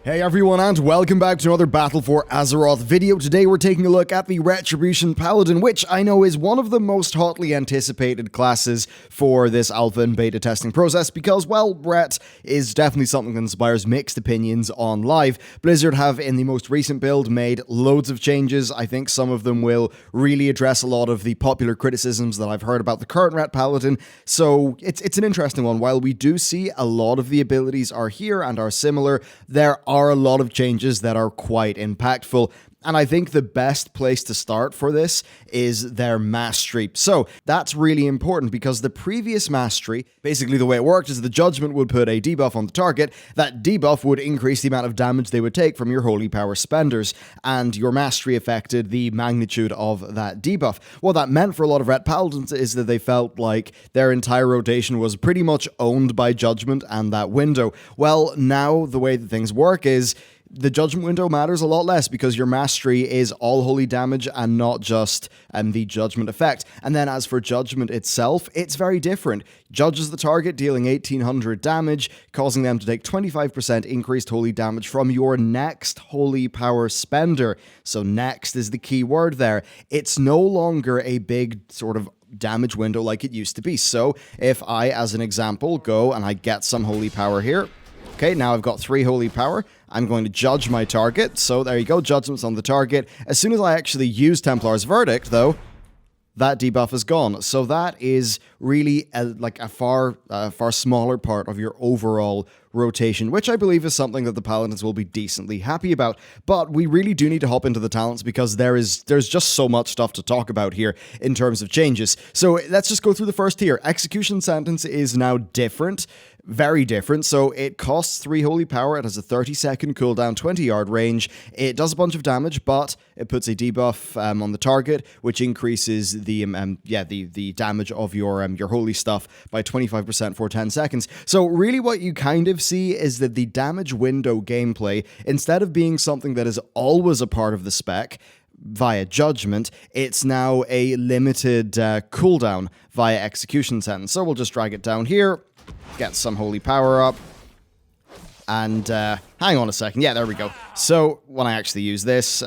Hey everyone, and welcome back to another Battle for Azeroth video. Today we're taking a look at the Retribution Paladin, which I know is one of the most hotly anticipated classes for this alpha and beta testing process because, well, Ret is definitely something that inspires mixed opinions on live. Blizzard have, in the most recent build, made loads of changes. I think some of them will really address a lot of the popular criticisms that I've heard about the current Ret Paladin, so it's an interesting one. While we do see a lot of the abilities are here and are similar, there are a lot of changes that are quite impactful. And I think the best place to start for this is their mastery. So that's really important because the previous mastery, basically the way it worked is the judgment would put a debuff on the target. That debuff would increase the amount of damage they would take from your holy power spenders, and your mastery affected the magnitude of that debuff. What that meant for a lot of Ret Paladins is that they felt like their entire rotation was pretty much owned by judgment and that window. Well, now the way that things work is the judgment window matters a lot less because your mastery is all holy damage and not just the judgment effect. And then as for judgment itself, it's very different. Judges the target, dealing 1800 damage, causing them to take 25% increased holy damage from your next holy power spender. So next is the key word there. It's no longer a big sort of damage window like it used to be. So if I, as an example, go and I get some holy power here. Okay, now I've got 3 holy power. I'm going to judge my target. So there you go, judgment's on the target. As soon as I actually use Templar's Verdict, though, that debuff is gone. So that is really a far smaller part of your overall rotation, which I believe is something that the Paladins will be decently happy about. But we really do need to hop into the talents because there's just so much stuff to talk about here in terms of changes. So let's just go through the first tier. Execution Sentence is now different. Very different. So it costs 3 holy power. It has a 30-second cooldown, 20-yard range. It does a bunch of damage, but it puts a debuff on the target, which increases the damage of your holy stuff by 25% for 10 seconds. So really what you kind of see is that the damage window gameplay, instead of being something that is always a part of the spec via judgment, it's now a limited cooldown via execution sentence. So we'll just drag it down here, get some holy power up, and hang on a second. Yeah, there we go. So when I actually use this,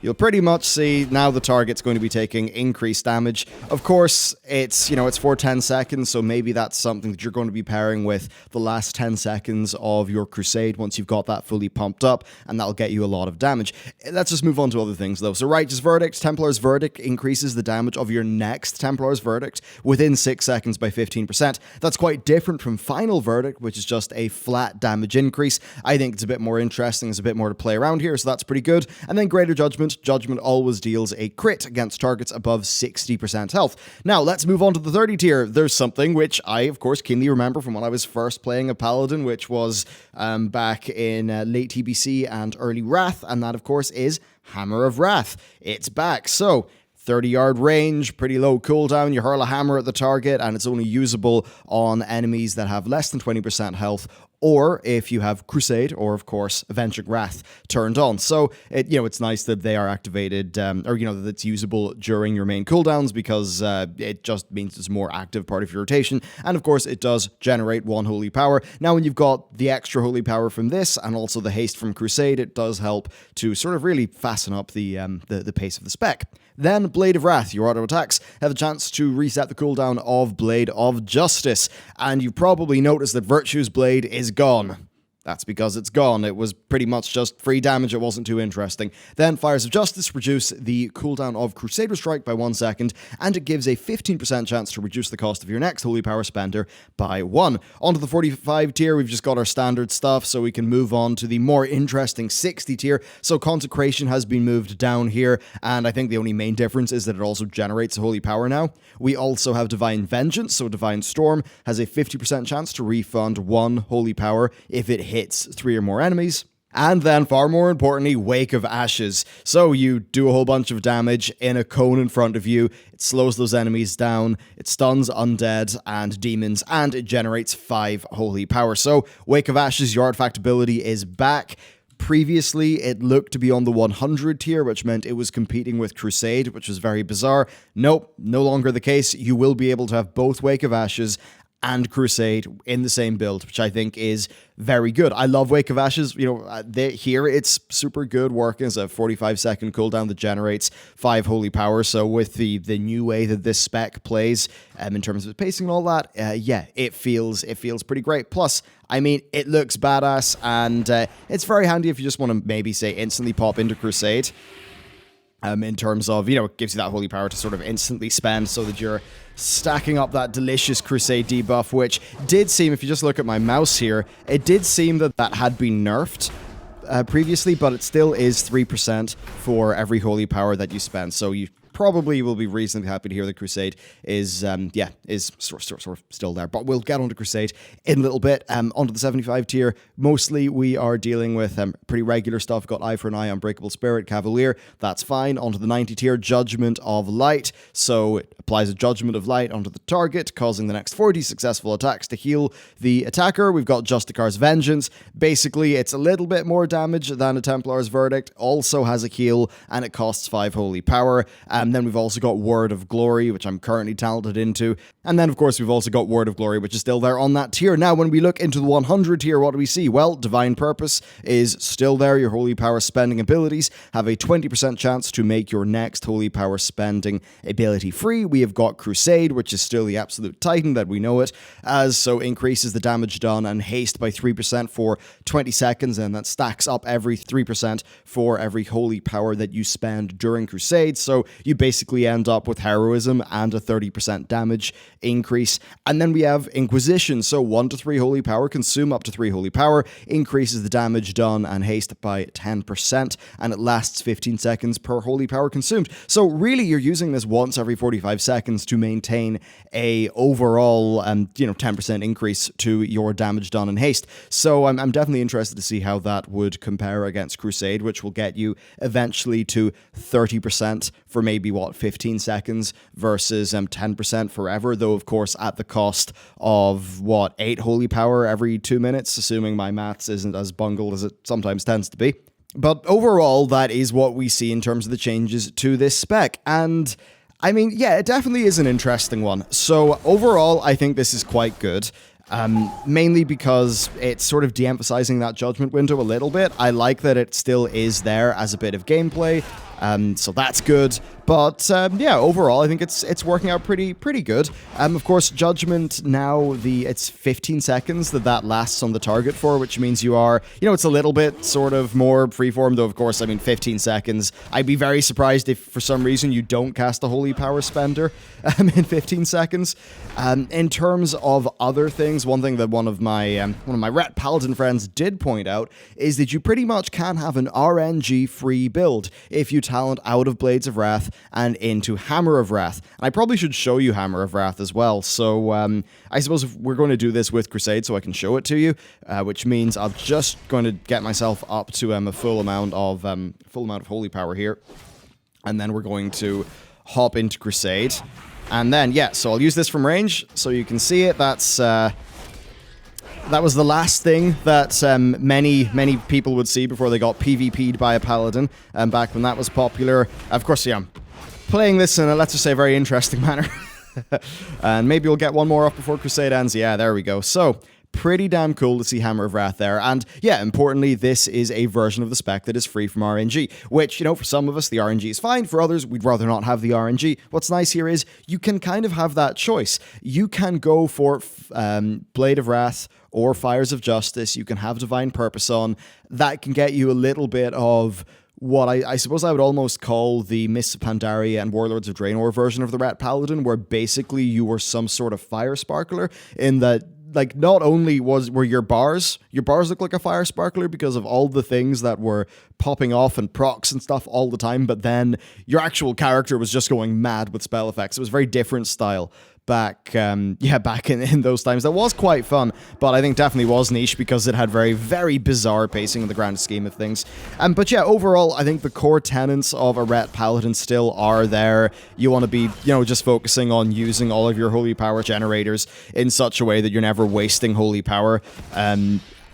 you'll pretty much see now the target's going to be taking increased damage. Of course, it's for 10 seconds, so maybe that's something that you're going to be pairing with the last 10 seconds of your crusade once you've got that fully pumped up, and that'll get you a lot of damage. Let's just move on to other things, though. So Righteous Verdict, Templar's Verdict increases the damage of your next Templar's Verdict within 6 seconds by 15%. That's quite different from Final Verdict, which is just a flat damage increase. I think it's a bit more interesting, there's a bit more to play around here, so that's pretty good. And then Greater Judgment. Judgment always deals a crit against targets above 60% health. Now, let's move on to the 30 tier. There's something which I, of course, keenly remember from when I was first playing a Paladin, which was back in late TBC and early Wrath, and that, of course, is Hammer of Wrath. It's back. So 30-yard range, pretty low cooldown, you hurl a hammer at the target, and it's only usable on enemies that have less than 20% health, or if you have Crusade, or of course, Avenging Wrath turned on. So, it's nice that they are activated, that it's usable during your main cooldowns, because it just means it's a more active part of your rotation, and of course, it does generate 1 holy power. Now, when you've got the extra holy power from this, and also the haste from Crusade, it does help to sort of really fasten up the pace of the spec. Then, Blade of Wrath, your auto attacks have a chance to reset the cooldown of Blade of Justice, and you probably noticed that Virtue's Blade is gone. That's because it's gone. It was pretty much just free damage. It wasn't too interesting. Then Fires of Justice reduce the cooldown of Crusader Strike by 1 second, and it gives a 15% chance to reduce the cost of your next Holy Power spender by 1. Onto the 45 tier, we've just got our standard stuff, so we can move on to the more interesting 60 tier. So Consecration has been moved down here, and I think the only main difference is that it also generates a Holy Power now. We also have Divine Vengeance, so Divine Storm has a 50% chance to refund 1 Holy Power if it hits 3 or more enemies. And then, far more importantly, Wake of Ashes. So you do a whole bunch of damage in a cone in front of you, it slows those enemies down, it stuns undead and demons, and it generates 5 holy power. So Wake of Ashes, your artifact ability, is back. Previously, it looked to be on the 100 tier, which meant it was competing with Crusade, which was very bizarre. Nope, no longer the case. You will be able to have both Wake of Ashes and Crusade in the same build, which I think is very good. I love Wake of Ashes. Here it's super good working as a 45-second cooldown that generates 5 holy power. So with the new way that this spec plays, in terms of pacing and all that, yeah, it feels pretty great. Plus, I mean, it looks badass, and it's very handy if you just want to maybe say instantly pop into Crusade. In terms of, it gives you that holy power to sort of instantly spend so that you're stacking up that delicious Crusade debuff, which did seem, if you just look at my mouse here, it did seem that had been nerfed previously, but it still is 3% for every holy power that you spend. So you probably will be reasonably happy to hear that Crusade is sort of still there. But we'll get onto Crusade in a little bit. Onto the 75 tier, mostly we are dealing with pretty regular stuff. Got Eye for an Eye, Unbreakable Spirit, Cavalier, that's fine. Onto the 90 tier, Judgment of Light. So it applies a Judgment of Light onto the target, causing the next 40 successful attacks to heal the attacker. We've got Justicar's Vengeance. Basically, it's a little bit more damage than a Templar's Verdict. Also has a heal, and it costs 5 holy power. And then we've also got Word of Glory, which I'm currently talented into. And then, of course, we've also got Word of Glory, which is still there on that tier. Now, when we look into the 100 tier, what do we see? Well, Divine Purpose is still there. Your holy power spending abilities have a 20% chance to make your next holy power spending ability free. We have got Crusade, which is still the absolute titan that we know it as, so increases the damage done and haste by 3% for 20 seconds, and that stacks up every 3% for every holy power that you spend during Crusade. So you basically end up with Heroism and a 30% damage increase. And then we have Inquisition, so 1 to 3 holy power, consume up to 3 holy power, increases the damage done and haste by 10%, and it lasts 15 seconds per holy power consumed. So really, you're using this once every 45 seconds to maintain a overall 10% increase to your damage done and haste. So I'm definitely interested to see how that would compare against Crusade, which will get you eventually to 30% for maybe 15 seconds versus 10% forever, though of course at the cost of 8 holy power every 2 minutes, assuming my maths isn't as bungled as it sometimes tends to be. But overall, that is what we see in terms of the changes to this spec. And I mean, yeah, it definitely is an interesting one. So overall, I think this is quite good. Mainly because it's sort of de-emphasizing that judgment window a little bit. I like that it still is there as a bit of gameplay, so that's good. But yeah, overall, I think it's working out pretty good. Of course, Judgment now, it's 15 seconds that lasts on the target for, which means you are, it's a little bit sort of more freeform, though, of course, I mean, 15 seconds. I'd be very surprised if, for some reason, you don't cast a Holy Power Spender in 15 seconds. In terms of other things, one thing that one of my Ret Paladin friends did point out is that you pretty much can have an RNG-free build if you talent out of Blades of Wrath and into Hammer of Wrath. And I probably should show you Hammer of Wrath as well. So I suppose if we're going to do this with Crusade so I can show it to you, which means I'm just going to get myself up to a full amount of holy power here. And then we're going to hop into Crusade. And then, yeah, so I'll use this from range so you can see it. That was the last thing that many people would see before they got PvP'd by a Paladin, back when that was popular. Of course, yeah, I'm playing this in a, let's just say, very interesting manner. And maybe we'll get one more up before Crusade ends. Yeah, there we go. So, pretty damn cool to see Hammer of Wrath there. And yeah, importantly, this is a version of the spec that is free from RNG, which, for some of us, the RNG is fine. For others, we'd rather not have the RNG. What's nice here is you can kind of have that choice. You can go for Blade of Wrath or Fires of Justice. You can have Divine Purpose on. That can get you a little bit of what I suppose I would almost call the Mists of Pandaria and Warlords of Draenor version of the Ret Paladin, where basically you were some sort of fire sparkler, in that, like, not only were your bars look like a fire sparkler because of all the things that were popping off and procs and stuff all the time, but then your actual character was just going mad with spell effects. It was a very different style back in those times. That was quite fun, but I think definitely was niche because it had very, very bizarre pacing in the grand scheme of things. But yeah, overall, I think the core tenets of a Ret Paladin still are there. You want to be, just focusing on using all of your holy power generators in such a way that you're never wasting holy power.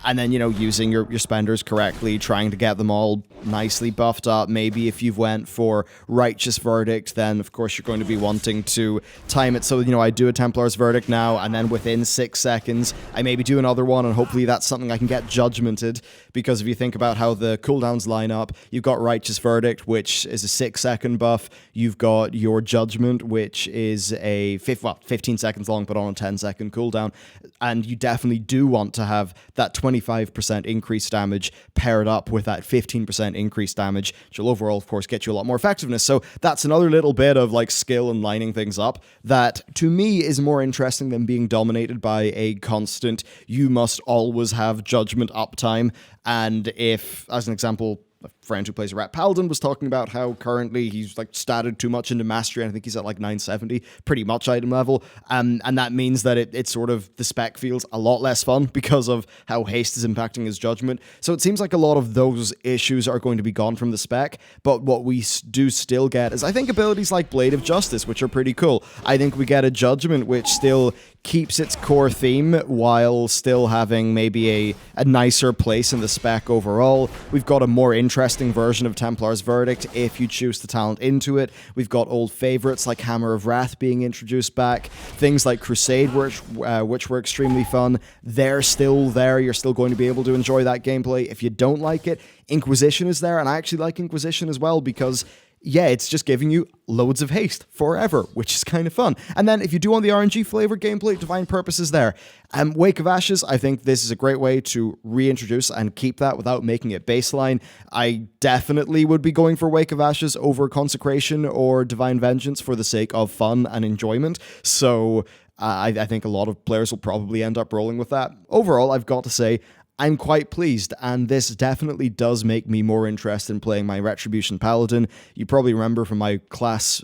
and then, you know, using your spenders correctly, trying to get them all nicely buffed up. Maybe if you've went for Righteous Verdict, then of course you're going to be wanting to time it so, you know, I do a Templar's Verdict now, and then within 6 seconds, I maybe do another one, and hopefully that's something I can get judgmented, because if you think about how the cooldowns line up, you've got Righteous Verdict, which is a 6-second buff, you've got your Judgment, which is a 15 seconds long, but on a 10-second cooldown, and you definitely do want to have that 25% increased damage paired up with that 15% increased damage, which will overall, of course, get you a lot more effectiveness. So that's another little bit of like skill and lining things up that to me is more interesting than being dominated by a constant, you must always have Judgment uptime. And if, as an example, a friend who plays a Rat Paladin was talking about how currently he's like statted too much into Mastery, and I think he's at like 970, pretty much item level, and that means that it's sort of, the spec feels a lot less fun because of how haste is impacting his Judgment. So it seems like a lot of those issues are going to be gone from the spec, but what we do still get is, I think, abilities like Blade of Justice, which are pretty cool. I think we get a Judgment which still keeps its core theme while still having maybe a nicer place in the spec overall. We've got a more interesting version of Templar's Verdict if you choose to talent into it. We've got old favorites like Hammer of Wrath being introduced back. Things like Crusade, which were extremely fun. They're still there. You're still going to be able to enjoy that gameplay. If you don't like it, Inquisition is there, and I actually like Inquisition as well because, yeah, it's just giving you loads of haste forever, which is kind of fun. And then if you do want the RNG flavored gameplay, Divine Purpose is there. Wake of Ashes, I think this is a great way to reintroduce and keep that without making it baseline. I definitely would be going for Wake of Ashes over Consecration or Divine Vengeance for the sake of fun and enjoyment. So I think a lot of players will probably end up rolling with that. Overall, I've got to say, I'm quite pleased, and this definitely does make me more interested in playing my Retribution Paladin. You probably remember from my class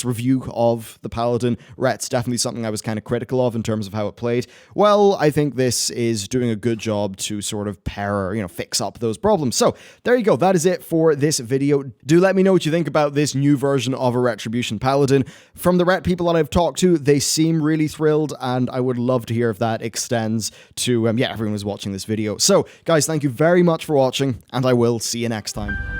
review of the Paladin, Ret's definitely something I was kind of critical of in terms of how it played. Well, I think this is doing a good job to sort of fix up those problems. So there you go. That is it for this video. Do let me know what you think about this new version of a Retribution Paladin. From the Ret people that I've talked to, they seem really thrilled, and I would love to hear if that extends to everyone who's watching this video. So, guys, thank you very much for watching, and I will see you next time.